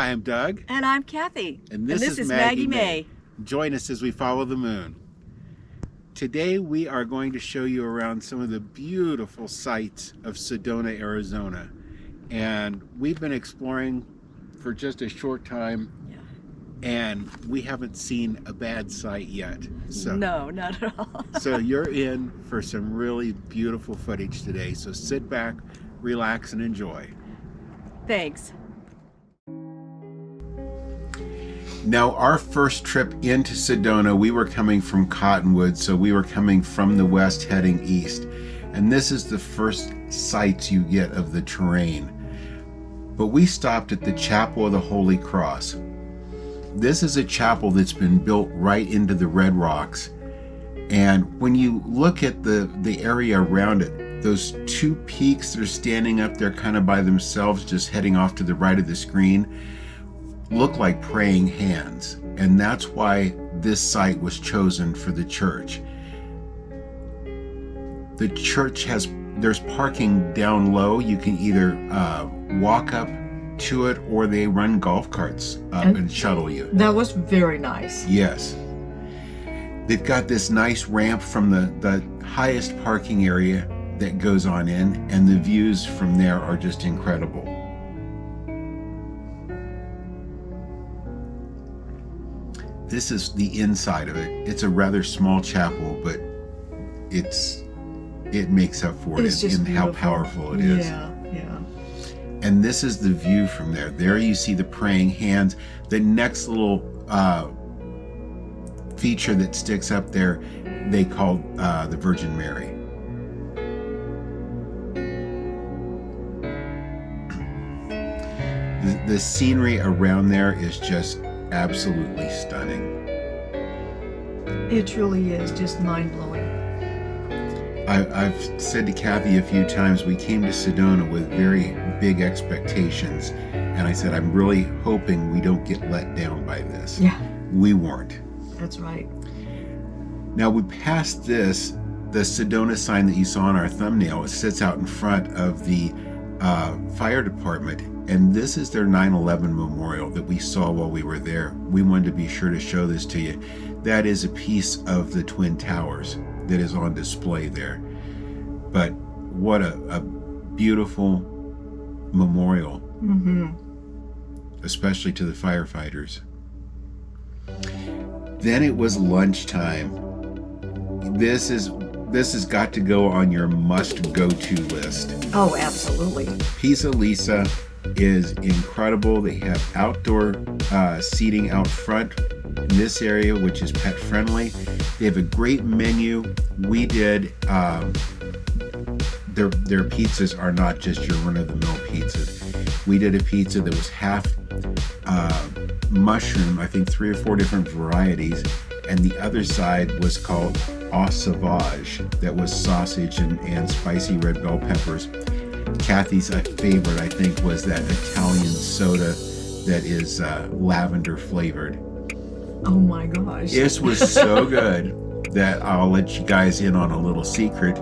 I'm Doug. And I'm Cathy. And this is Maggie Mae. Join us as we follow the moon. Today we are going to show you around some of the beautiful sights of Sedona, Arizona. And we've been exploring for just a short time, and we haven't seen a bad sight yet. So, no, not at all. So you're in for some really beautiful footage today. So sit back, relax, and enjoy. Thanks. Now, our first trip into Sedona, we were coming from Cottonwood, so we were coming from the west heading east. And this is the first sights you get of the terrain. But we stopped at the Chapel of the Holy Cross. This is a chapel that's been built right into the red rocks. And when you look at the area around it, those two peaks that are standing up there kind of by themselves, just heading off to the right of the screen, look like praying hands. And that's why this site was chosen for the church. The church there's parking down low. You can either walk up to it, or they run golf carts up and shuttle you. That was very nice. Yes. They've got this nice ramp from the highest parking area that goes on in, and the views from there are just incredible. This is the inside of it. It's a rather small chapel, but it makes up for it in how powerful it is. Yeah, yeah. And this is the view from there. There you see the praying hands. The next little feature that sticks up there, they call the Virgin Mary. The scenery around there is just absolutely stunning. It truly is just mind-blowing. I've said to Cathy a few times, we came to Sedona with very big expectations, and I said, I'm really hoping we don't get let down by this. Yeah. We weren't. That's right. Now we passed this, the Sedona sign that you saw on our thumbnail. It sits out in front of the fire department, and this is their 9/11 memorial that we saw while we were there. We wanted to be sure to show this to you. That is a piece of the Twin Towers that is on display there. But what a beautiful memorial, especially to the firefighters. Then it was lunchtime. This has got to go on your must-go-to list. Oh, absolutely. Pisa Lisa is incredible. They have outdoor seating out front in this area, which is pet friendly. They have a great menu. We did their pizzas are not just your run-of-the-mill pizzas. We did a pizza that was half mushroom, I think 3 or 4 different varieties, and the other side was called au sauvage. That was sausage and spicy red bell peppers. Cathy's favorite, I think, was that Italian soda that is lavender flavored. Oh my gosh. This was so good that I'll let you guys in on a little secret,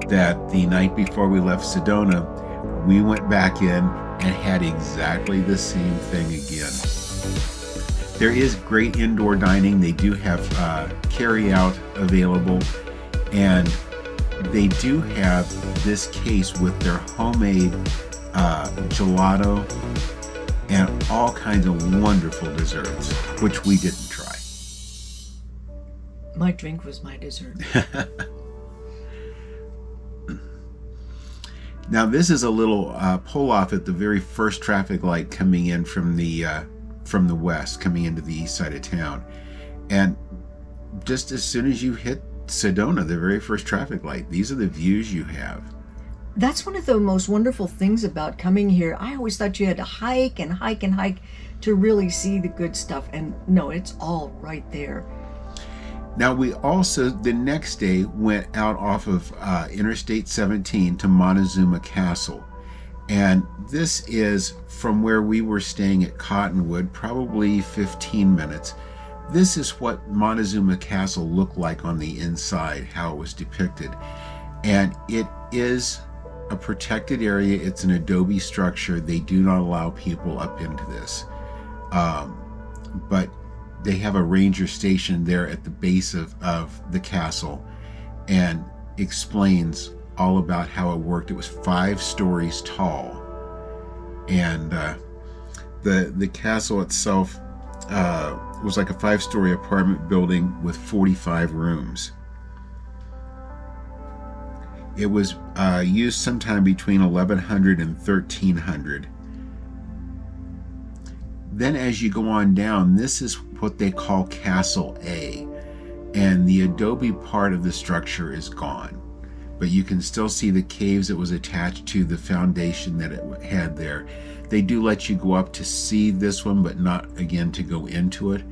that the night before we left Sedona, we went back in and had exactly the same thing again. There is great indoor dining. They do have carry-out available, and they do have this case with their homemade gelato and all kinds of wonderful desserts, which we didn't try. My drink was my dessert. Now this is a little pull-off at the very first traffic light coming in from the west, coming into the east side of town. And just as soon as you hit Sedona, the very first traffic light, these are the views you have. That's one of the most wonderful things about coming here. I always thought you had to hike and hike and hike to really see the good stuff. And no, it's all right there. Now we also, the next day, went out off of Interstate 17 to Montezuma Castle. And this is from where we were staying at Cottonwood, probably 15 minutes. This is what Montezuma Castle looked like on the inside, how it was depicted. And it is a protected area. It's an adobe structure. They do not allow people up into this. but they have a ranger stationed there at the base of the castle, and explains all about how it worked. It was 5 stories tall, and the castle itself was like a 5-story apartment building with 45 rooms. It was used sometime between 1100 and 1300. Then as you go on down, this is what they call Castle A, and the adobe part of the structure is gone, but you can still see the caves that was attached to the foundation that it had there. They do let you go up to see this one, but not again to go into it.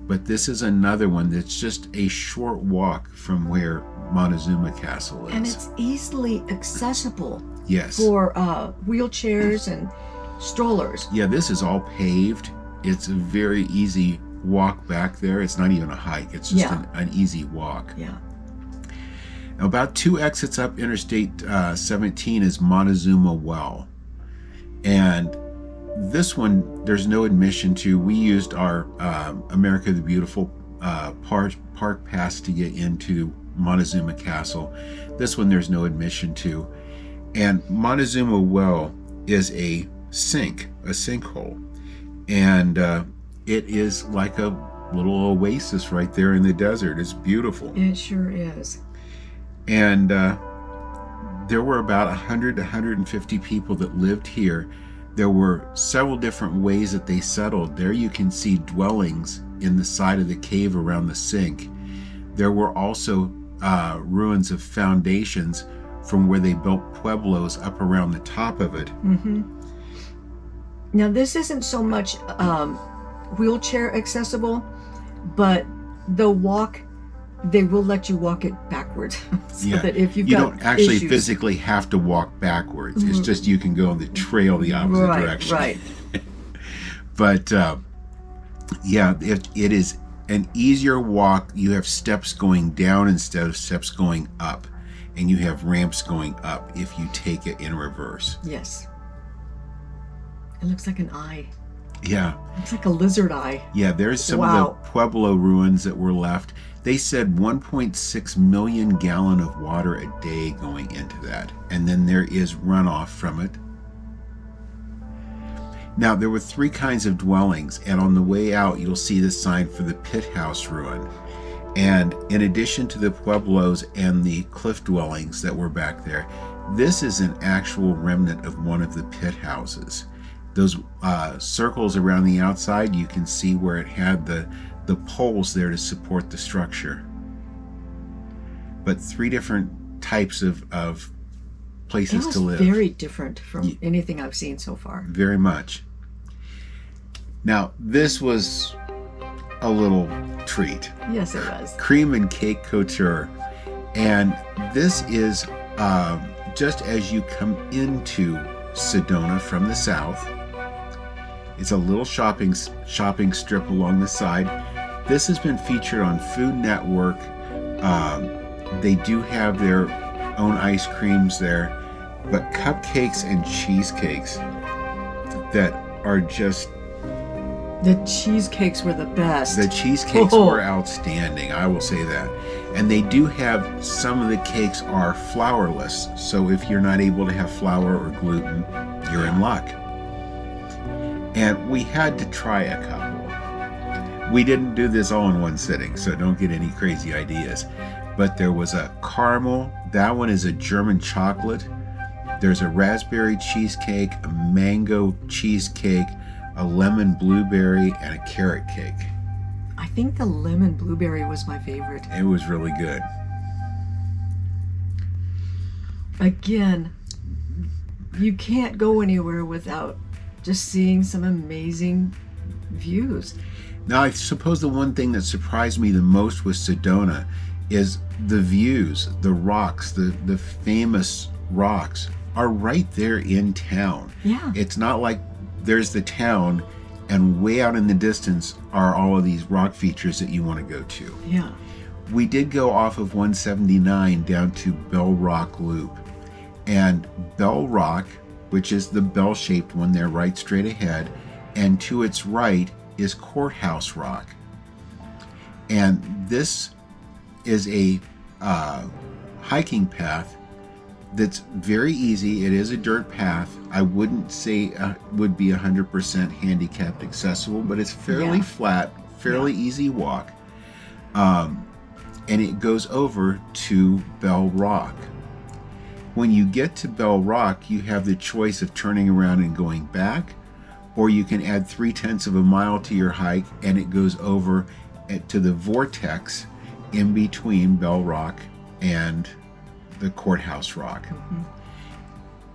But this is another one that's just a short walk from where Montezuma Castle is. And it's easily accessible. Yes. For wheelchairs and strollers. Yeah, this is all paved. It's a very easy walk back there. It's not even a hike. It's just an easy walk. Yeah. Now, about 2 exits up Interstate 17 is Montezuma Well. And this one, there's no admission to. We used our America the Beautiful park pass to get into Montezuma Castle. This one, there's no admission to. And Montezuma Well is a sinkhole. And it is like a little oasis right there in the desert. It's beautiful. It sure is. And there were about 100 to 150 people that lived here. There were several different ways that they settled. There you can see dwellings in the side of the cave around the sink. There were also ruins of foundations from where they built pueblos up around the top of it. Mm-hmm. Now, this isn't so much wheelchair accessible, but the walk, they will let you walk it backwards. So that if you've you got don't actually issues, physically have to walk backwards. It's just you can go on the trail the opposite direction. Right. But it is an easier walk. You have steps going down instead of steps going up, and you have ramps going up if you take it in reverse. Yes. It looks like an eye. Yeah. It's like a lizard eye. Yeah, there's some of the Pueblo ruins that were left. They said 1.6 million gallon of water a day going into that. And then there is runoff from it. Now, there were 3 kinds of dwellings, and on the way out, you'll see the sign for the pit house ruin. And in addition to the Pueblos and the cliff dwellings that were back there, this is an actual remnant of one of the pit houses. Those circles around the outside, you can see where it had the poles there to support the structure. But 3 different types of places to live. Very different from anything I've seen so far. Very much. Now, this was a little treat. Yes, it was. Cream and cake couture. And this is just as you come into Sedona from the south. It's a little shopping strip along the side. This has been featured on Food Network. They do have their own ice creams there, but cupcakes and cheesecakes that are just... The cheesecakes were the best. The cheesecakes were outstanding, I will say that. And they do have, some of the cakes are flourless, so if you're not able to have flour or gluten, you're in luck. And we had to try a couple. We didn't do this all in one sitting, so don't get any crazy ideas. But there was a caramel, that one is a German chocolate. There's a raspberry cheesecake, a mango cheesecake, a lemon blueberry, and a carrot cake. I think the lemon blueberry was my favorite. It was really good. Again, you can't go anywhere without just seeing some amazing views. Now, I suppose the one thing that surprised me the most with Sedona is the views, the rocks, the famous rocks are right there in town. Yeah. It's not like there's the town and way out in the distance are all of these rock features that you want to go to. Yeah. We did go off of 179 down to Bell Rock Loop. And Bell Rock, which is the bell-shaped one there right straight ahead, and to its right is Courthouse Rock. And this is a hiking path that's very easy. It is a dirt path. I wouldn't say it would be 100% handicapped accessible, but it's fairly flat, fairly easy walk. And it goes over to Bell Rock. When you get to Bell Rock, you have the choice of turning around and going back, or you can add 3/10 of a mile to your hike, and it goes over to the vortex in between Bell Rock and the Courthouse Rock.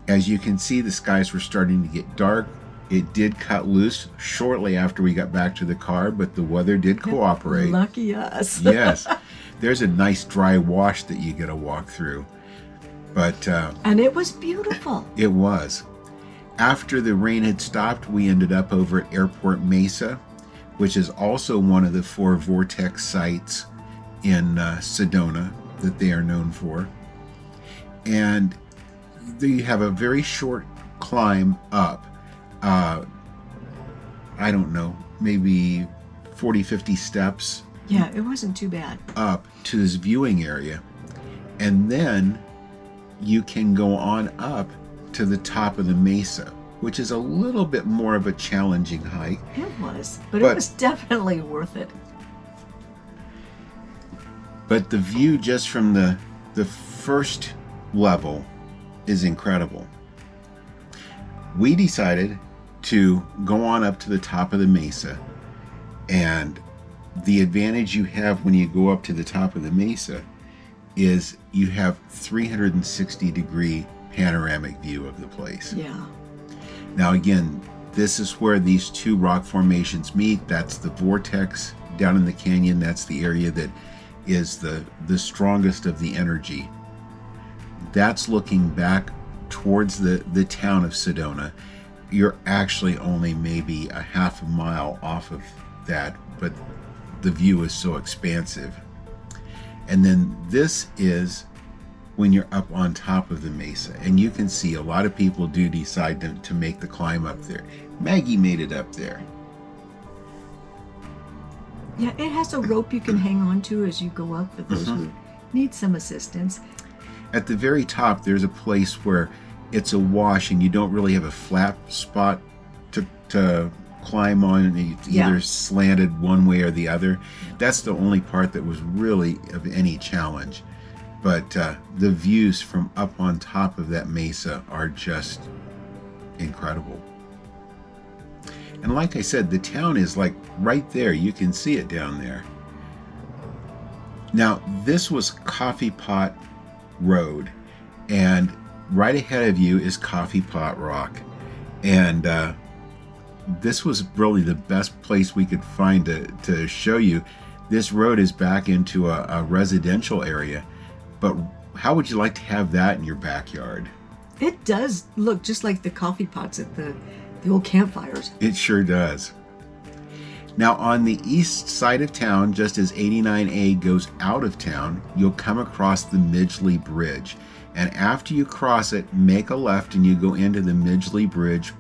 As you can see, the skies were starting to get dark. It did cut loose shortly after we got back to the car, but the weather did cooperate. Lucky us. Yes. There's a nice dry wash that you get to walk through. But and it was beautiful. it was. After the rain had stopped, we ended up over at Airport Mesa, which is also one of the 4 vortex sites in Sedona that they are known for. And you have a very short climb up. I don't know, maybe 40, 50 steps Yeah, it wasn't too bad. up to this viewing area. And then you can go on up to the top of the mesa, which is a little bit more of a challenging hike. It was, but it was definitely worth it. But the view just from the first level is incredible. We decided to go on up to the top of the mesa, and the advantage you have when you go up to the top of the mesa is you have 360-degree panoramic view of the place. Yeah. Now again, this is where these 2 rock formations meet. That's the vortex down in the canyon. That's the area that is the strongest of the energy. That's looking back towards the town of Sedona. You're actually only maybe a half a mile off of that, but the view is so expansive. And then this is when you're up on top of the mesa, and you can see a lot of people do decide to make the climb up there. Maggie made it up there. Yeah, it has a rope you can hang on to as you go up for those who need some assistance. At the very top, there's a place where it's a wash and you don't really have a flat spot to climb on. It's either slanted one way or the other. That's the only part that was really of any challenge. But the views from up on top of that mesa are just incredible. And like I said, the town is like right there. You can see it down there. Now, this was Coffee Pot Road, and right ahead of you is Coffee Pot Rock. And this was really the best place we could find to show you. This road is back into a residential area, but how would you like to have that in your backyard? It does look just like the coffee pots at the old campfires. It sure does. Now, on the east side of town, just as 89A goes out of town, you'll come across the Midgley Bridge. And after you cross it, make a left and you go into the Midgley Bridge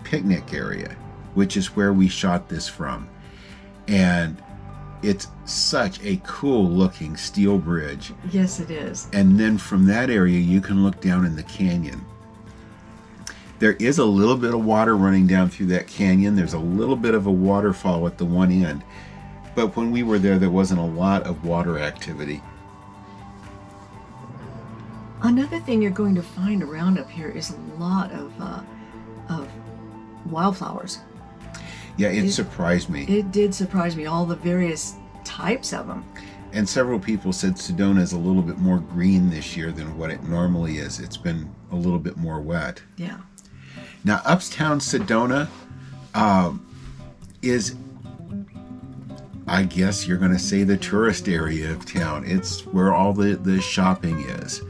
picnic area, which is where we shot this from. And it's such a cool looking steel bridge. Yes, it is. And then from that area, you can look down in the canyon. There is a little bit of water running down through that canyon. There's a little bit of a waterfall at the one end. But when we were there wasn't a lot of water activity. Another thing you're going to find around up here is a lot of wildflowers. Yeah, it surprised me. It did surprise me, all the various types of them. And several people said Sedona is a little bit more green this year than what it normally is. It's been a little bit more wet. Yeah. Now, Uptown Sedona is, I guess you're going to say, the tourist area of town. It's where all the shopping is.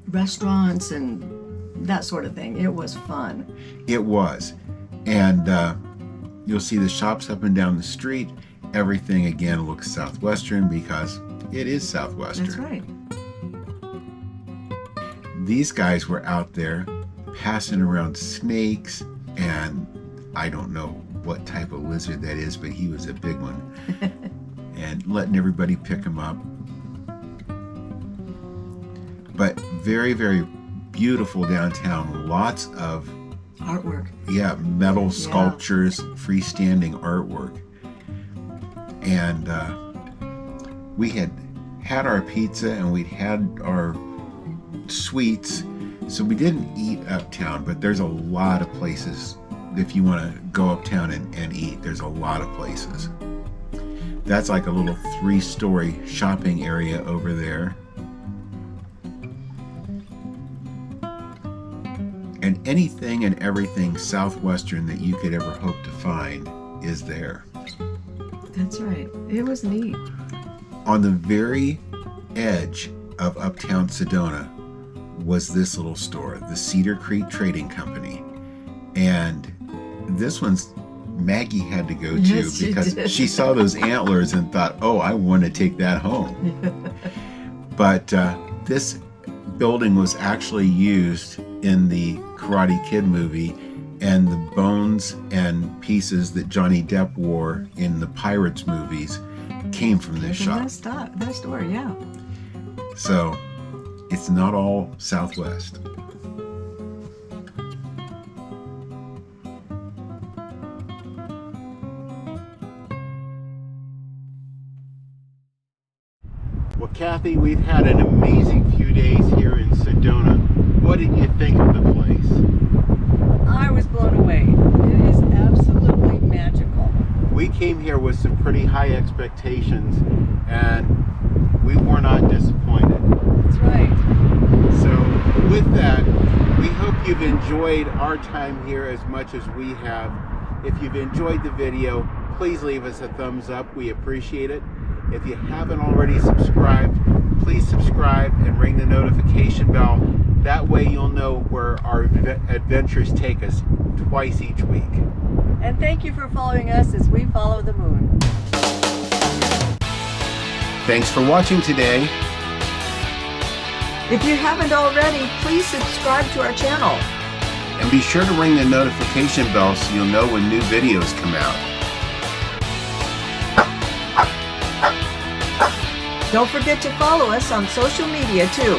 Restaurants and that sort of thing. It was fun. It was. And you'll see the shops up and down the street. Everything, again, looks southwestern because it is southwestern. That's right. These guys were out there passing around snakes and I don't know what type of lizard that is, but he was a big one. And letting everybody pick him up. But very, very beautiful downtown. Lots of Artwork. yeah, metal sculptures, freestanding artwork. And we had our pizza and we'd had our sweets, so we didn't eat uptown, but there's a lot of places if you want to go uptown and eat. There's a lot of places. That's like a little 3-story shopping area over there. And anything and everything Southwestern that you could ever hope to find is there. That's right. It was neat. On the very edge of Uptown Sedona was this little store, the Cedar Creek Trading Company. And this one's Maggie had to go to Yes, because she did. she saw those antlers and thought, oh, I want to take that home. But this building was actually used in the Karate Kid movie, and the bones and pieces that Johnny Depp wore in the Pirates movies came from this shop. That store, yeah. So it's not all Southwest. Well, Cathy, we've had an amazing few days here in Sedona. What did you think of the place? I was blown away. It is absolutely magical. We came here with some pretty high expectations, and we were not disappointed. That's right. So with that, we hope you've enjoyed our time here as much as we have. If you've enjoyed the video, please leave us a thumbs up. We appreciate it. If you haven't already subscribed, please subscribe and ring the notification bell. That way you'll know where our adventures take us twice each week. And thank you for following us as we follow the moon. Thanks for watching today. If you haven't already, please subscribe to our channel. And be sure to ring the notification bell so you'll know when new videos come out. Don't forget to follow us on social media too.